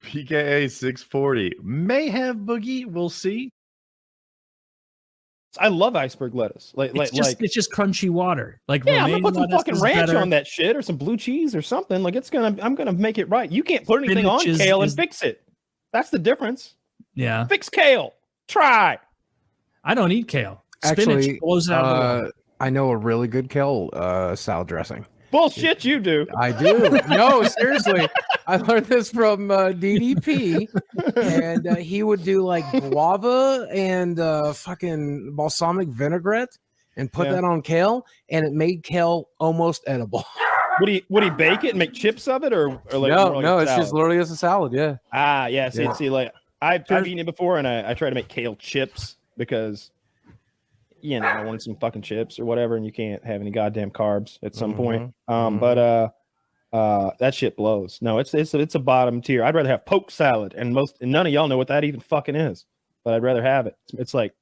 PKA 640 may have Boogie. We'll see. I love iceberg lettuce. It's just crunchy water. Like yeah, I'm gonna put some fucking ranch better. on that shit or some blue cheese or something. Like I'm gonna make it right. You can't put anything on kale and fix it. That's the difference. Yeah. Fix kale. Try. I don't eat kale. Actually, Spinach blows it out of the water. I know a really good kale salad dressing. Bullshit, you do. I do. No, seriously. I learned this from DDP, and he would do like guava and fucking balsamic vinaigrette and put that on kale, and it made kale almost edible. Would he bake it and make chips of it, or like no, it's just literally as a salad. Yeah. Yeah. See, like I've eaten it before, and I try to make kale chips because I wanted some fucking chips or whatever, and you can't have any goddamn carbs at some point. But that shit blows. No, it's a bottom tier. I'd rather have poke salad, and none of y'all know what that even fucking is, but I'd rather have it. It's like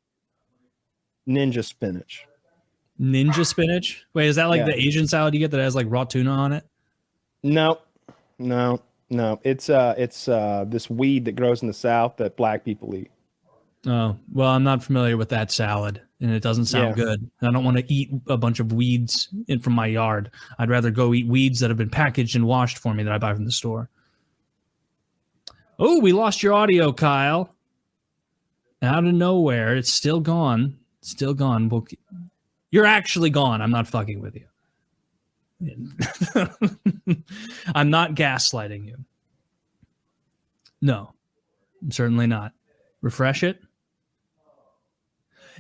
ninja spinach. Ninja spinach? Wait, is that like the Asian salad you get that has like raw tuna on it? No. It's this weed that grows in the South that black people eat. Oh, well, I'm not familiar with that salad, and it doesn't sound good. And I don't want to eat a bunch of weeds from my yard. I'd rather go eat weeds that have been packaged and washed for me that I buy from the store. Oh, we lost your audio, Kyle. Out of nowhere. It's still gone. Still gone. You're actually gone. I'm not fucking with you. I'm not gaslighting you. No, I'm certainly not. Refresh it.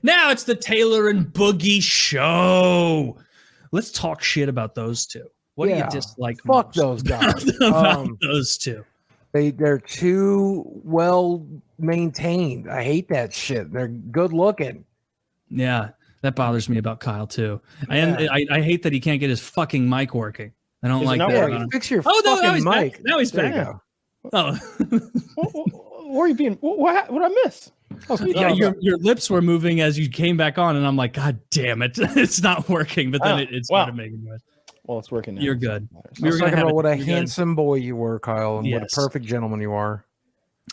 Now it's the Taylor and Boogie show. Let's talk shit about those two. What do you dislike Fuck most those guys. about those two? They're too well maintained. I hate that shit. They're good looking. Yeah, that bothers me about Kyle too. And I hate that he can't get his fucking mic working. I don't like that. Yeah, fix your fucking mic. Now he's back. There you go. Oh. Where are you being? What did I miss? Your lips were moving as you came back on, and I'm like, God damn it, it's not working. But then it's not making noise. Well, it's working now. You're good. We were talking about what a handsome boy you were, Kyle, and what a perfect gentleman you are.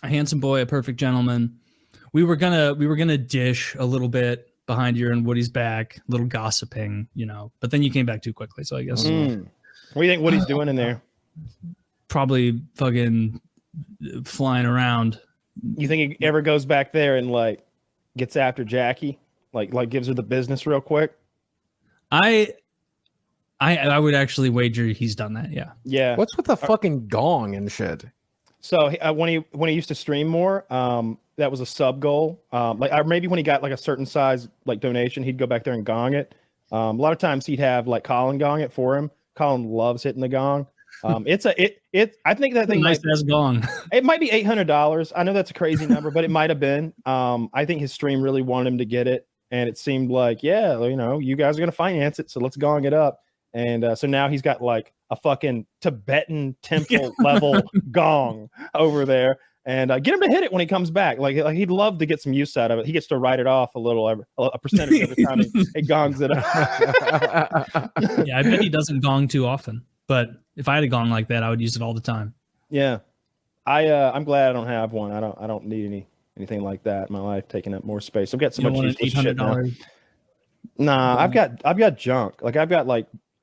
A handsome boy, a perfect gentleman. We were gonna dish a little bit behind you and Woody's back, a little gossiping, But then you came back too quickly, so I guess. What do you think Woody's doing in there? Probably fucking flying around. You think he ever goes back there and like gets after Jackie, like gives her the business real quick? I would actually wager he's done that. Yeah. Yeah. What's with the fucking gong and shit? So when he used to stream more, that was a sub goal. Maybe when he got like a certain size like donation, he'd go back there and gong it. A lot of times he'd have like Colin gong it for him. Colin loves hitting the gong. I think that thing nice as gong. It might be $800. I know that's a crazy number, but it might have been. I think his stream really wanted him to get it, and it seemed like, you guys are gonna finance it, so let's gong it up. And so now he's got like a fucking Tibetan temple level gong over there, and get him to hit it when he comes back. Like he'd love to get some use out of it. He gets to write it off a percentage every time he gongs it up. Yeah, I bet he doesn't gong too often. But if I had a gong like that, I would use it all the time. Yeah, I'm glad I don't have one. I don't need anything like that in my life taking up more space. I've got so much useless shit now. Nah, I've got junk. Like I've got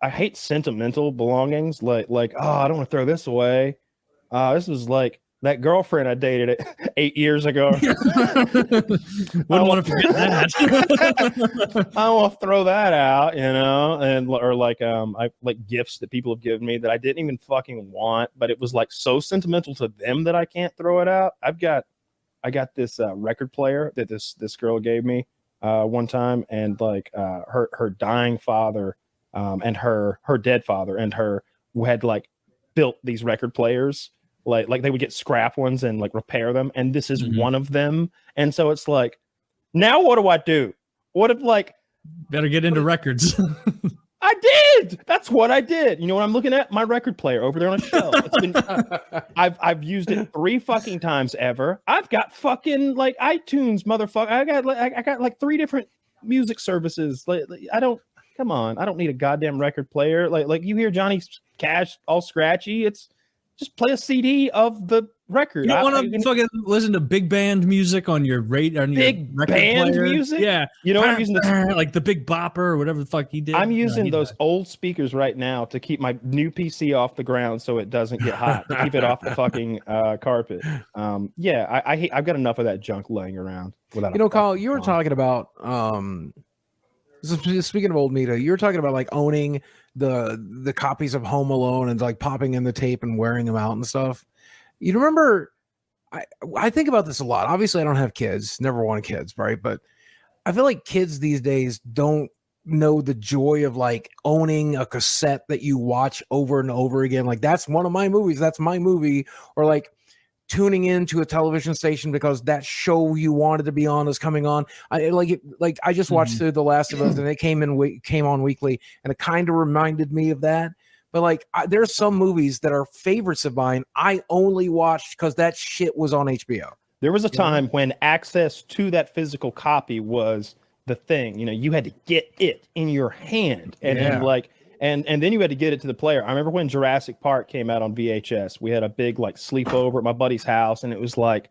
I hate sentimental belongings. Like I don't want to throw this away. This was like that girlfriend I dated 8 years ago. Wouldn't want to forget that. I want to throw that out, or I like gifts that people have given me that I didn't even fucking want, but it was like so sentimental to them that I can't throw it out. I got this record player that this girl gave me one time, and like her dying father and her dead father and her had like built these record players. Like they would get scrap ones and like repair them, and this is one of them. And so it's like, now what do I do? What if like better get into records? I did. That's what I did. You know what I'm looking at? My record player over there on a shelf. It's been, I've used it 3 fucking times ever. I've got fucking like iTunes, motherfucker. I got like 3 different music services. Come on. I don't need a goddamn record player. Like you hear Johnny Cash all scratchy. It's just play a CD of the record. You don't want to fucking listen to big band music on your big record band player? music. Yeah, you know what I'm using this like the Big Bopper or whatever the fuck he did. I'm using those old speakers right now to keep my new PC off the ground so it doesn't get hot, to keep it off the fucking carpet. Yeah, I hate. I've got enough of that junk laying around. Without Kyle, you were talking about speaking of old media, you were talking about like owning the copies of Home Alone and like popping in the tape and wearing them out and stuff. You remember? I think about this a lot. Obviously, I don't have kids, never wanted kids, right? But I feel like kids these days don't know the joy of like owning a cassette that you watch over and over again. Like, that's one of my movies, that's my movie. Or like tuning into a television station because that show you wanted to be on is coming on. I just watched through The Last of Us and it came on weekly, and it kind of reminded me of that. But like, there's some movies that are favorites of mine I only watched because that shit was on HBO. There was a time when access to that physical copy was the thing. You know, you had to get it in your hand, and and then you had to get it to the player. I remember when Jurassic Park came out on VHS. We had a big like sleepover at my buddy's house, and it was like,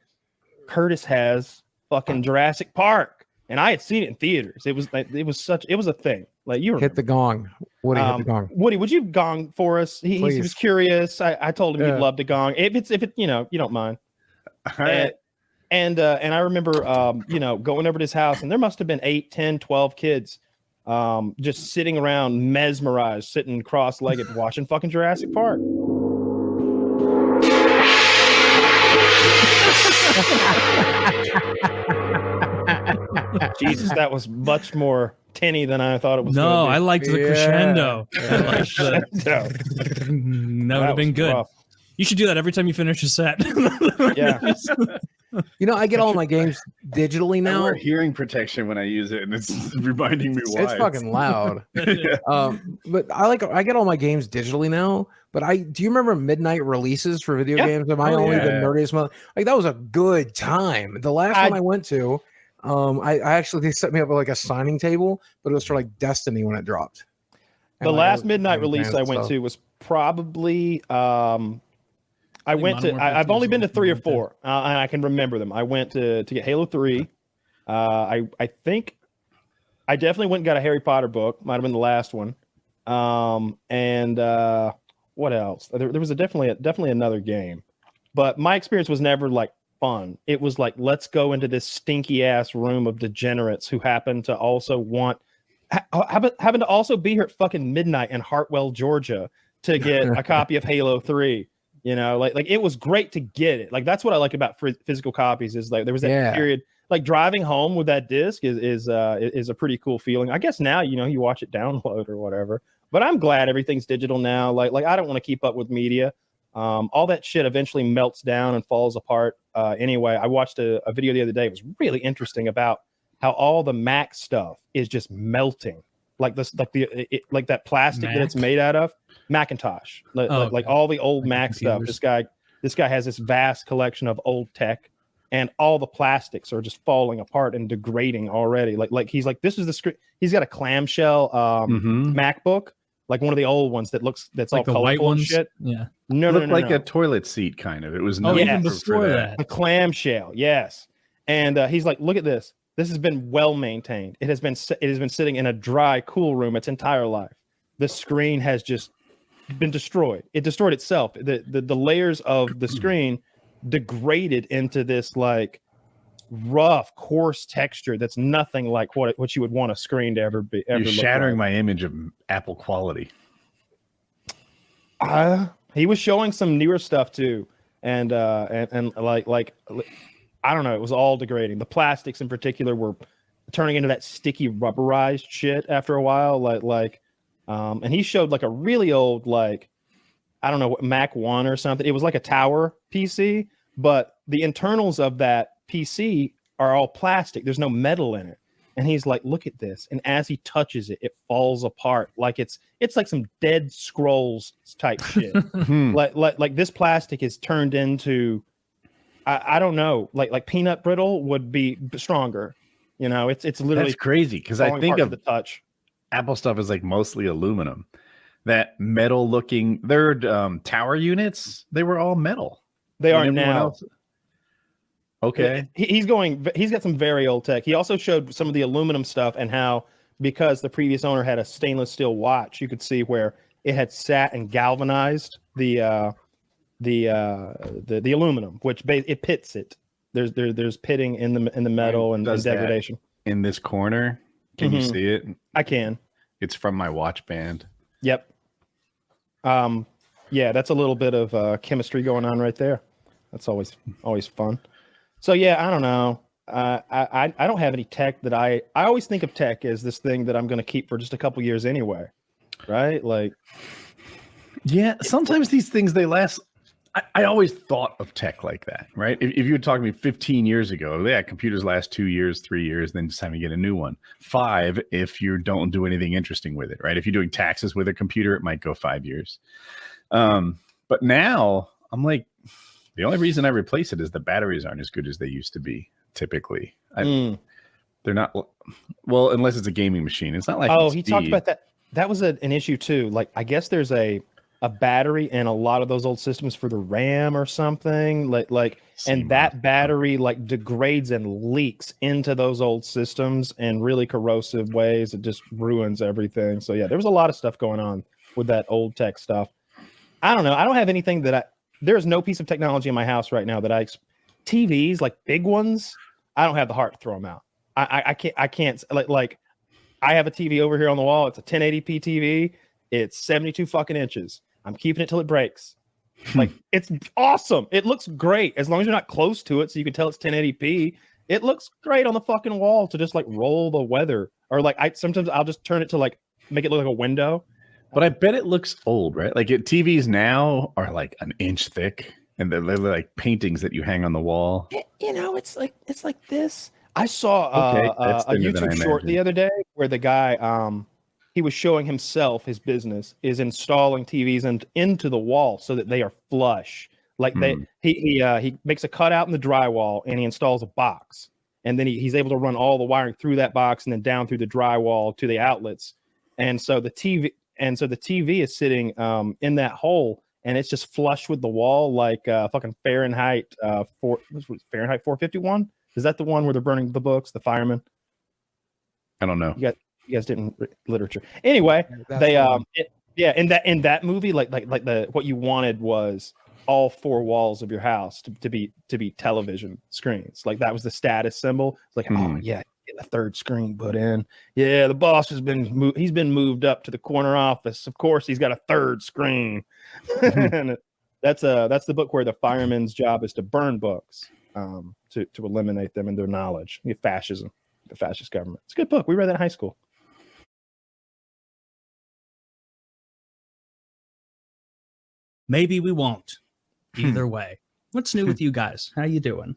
Curtis has fucking Jurassic Park, and I had seen it in theaters. It was a thing. Like, you hit the gong. Woody, hit the gong. Woody, would you gong for us? He was curious. I told him he'd love to gong if it you don't mind. And I remember going over to his house, and there must have been 8, 10, 12 kids just sitting around mesmerized, sitting cross-legged watching fucking Jurassic Park. Jesus, that was much more tinny than I thought it was. No, I liked the crescendo. That would have been good. Rough. You should do that every time you finish a set. Yeah. I get all my games digitally now. I wear hearing protection when I use it, and it's reminding me why. It's fucking loud. But I get all my games digitally now. But do you remember midnight releases for video games? Am I only the nerdiest mother? Like, that was a good time. The last one I went to, they set me up with like a signing table, but it was for like Destiny when it dropped. The last midnight release I went to was probably I've only been to 3 or 4, and I can remember them. I went to get Halo 3. I think I definitely went and got a Harry Potter book. Might have been the last one. And what else? There was definitely another game, but my experience was never like fun. It was like, let's go into this stinky ass room of degenerates who happen to also happen to also be here at fucking midnight in Hartwell, Georgia, to get a copy of Halo 3. Like it was great to get it. Like, that's what I like about physical copies, is like there was that period, like driving home with that disc is a pretty cool feeling. I guess now, you watch it download or whatever, but I'm glad everything's digital now. Like I don't want to keep up with media. All that shit eventually melts down and falls apart. Anyway, I watched a video the other day. It was really interesting about how all the Mac stuff is just melting. Like that plastic that it's made out of. Macintosh, like all the old Mac stuff. This guy has this vast collection of old tech, and all the plastics are just falling apart and degrading already. Like he's like, this is the screen. He's got a clamshell MacBook, like one of the old ones that's like all the colorful white ones. Shit. Yeah, no, like a toilet seat kind of. It was even before that. The clamshell, yes. And he's like, look at this. This has been well maintained. It has been sitting in a dry, cool room its entire life. The screen has just been destroyed. It destroyed itself. The layers of the screen degraded into this like rough, coarse texture that's nothing like what you would want a screen to ever be. You're shattering my image of Apple quality. He was showing some newer stuff too, and like I don't know, it was all degrading. The plastics in particular were turning into that sticky rubberized shit after a while. And he showed like a really old, like, I don't know, what, Mac 1 or something. It was like a tower PC, but the internals of that PC are all plastic. There's no metal in it. And he's like, look at this. And as he touches it, it falls apart. Like it's like some Dead Scrolls type shit. like this plastic is turned into, I don't know, like peanut brittle would be stronger. It's literally, that's crazy, because I think of the touch. Apple stuff is like mostly aluminum. That metal looking, their tower units, they were all metal. They when are everyone now. else- Okay. He's got some very old tech. He also showed some of the aluminum stuff and how, because the previous owner had a stainless steel watch, you could see where it had sat and galvanized the aluminum, which it pits it. There's pitting in the metal and Does that degradation. in this corner, can you see it? I can. It's from my watch band. Yep. Yeah, that's a little bit of chemistry going on right there. That's always fun. So yeah, I don't know. I don't have any tech that I always think of tech as this thing that I'm going to keep for just a couple years anyway, right? Like, Yeah, sometimes these things they last. I always thought of tech like that, right? If you had talked to me 15 years ago, yeah, computers last 2 years, 3 years, then it's time to get a new one. 5 if you don't do anything interesting with it, right? If you're doing taxes with a computer, it might go 5 years. But now I'm like, the only reason I replace it is the batteries aren't as good as they used to be. Typically, they're not. Well, unless it's a gaming machine, it's not like. Oh, he talked about that. That was an issue too. Like, I guess there's a battery in a lot of those old systems for the RAM or something. And that battery like degrades and leaks into those old systems in really corrosive ways. It just ruins everything. So yeah, there was a lot of stuff going on with that old tech stuff. I don't know. I don't have anything there's no piece of technology in my house right now that TVs, like big ones, I don't have the heart to throw them out. I can't like I have a TV over here on the wall. It's a 1080p TV. It's 72 fucking inches. I'm keeping it till it breaks. Like, it's awesome. It looks great as long as you're not close to it, so you can tell it's 1080p. It looks great on the fucking wall to just like roll the weather, or like sometimes I'll just turn it to like make it look like a window. But I bet it looks old, right? Like TVs now are like an inch thick, and they're like paintings that you hang on the wall. It's like this. I saw a YouTube short the other day where the guy he was showing himself, his business is installing TVs into the wall so that they are flush. Like he makes a cutout in the drywall and he installs a box, and then he's able to run all the wiring through that box and then down through the drywall to the outlets. And so the TV is sitting in that hole, and it's just flush with the wall, like fucking Fahrenheit 451. Is that the one where they're burning the books, the firemen? I don't know. You guys didn't literature. Anyway, in that movie, like what you wanted was all 4 walls of your house to be television screens. Like that was the status symbol. It's like, oh yeah, get the 3rd screen put in. Yeah, the boss he's been moved up to the corner office. Of course, he's got a 3rd screen. And that's the book where the fireman's job is to burn books, to eliminate them and their knowledge. Fascism, the fascist government. It's a good book. We read that in high school. Maybe we won't. Either way. What's new with you guys? How you doing?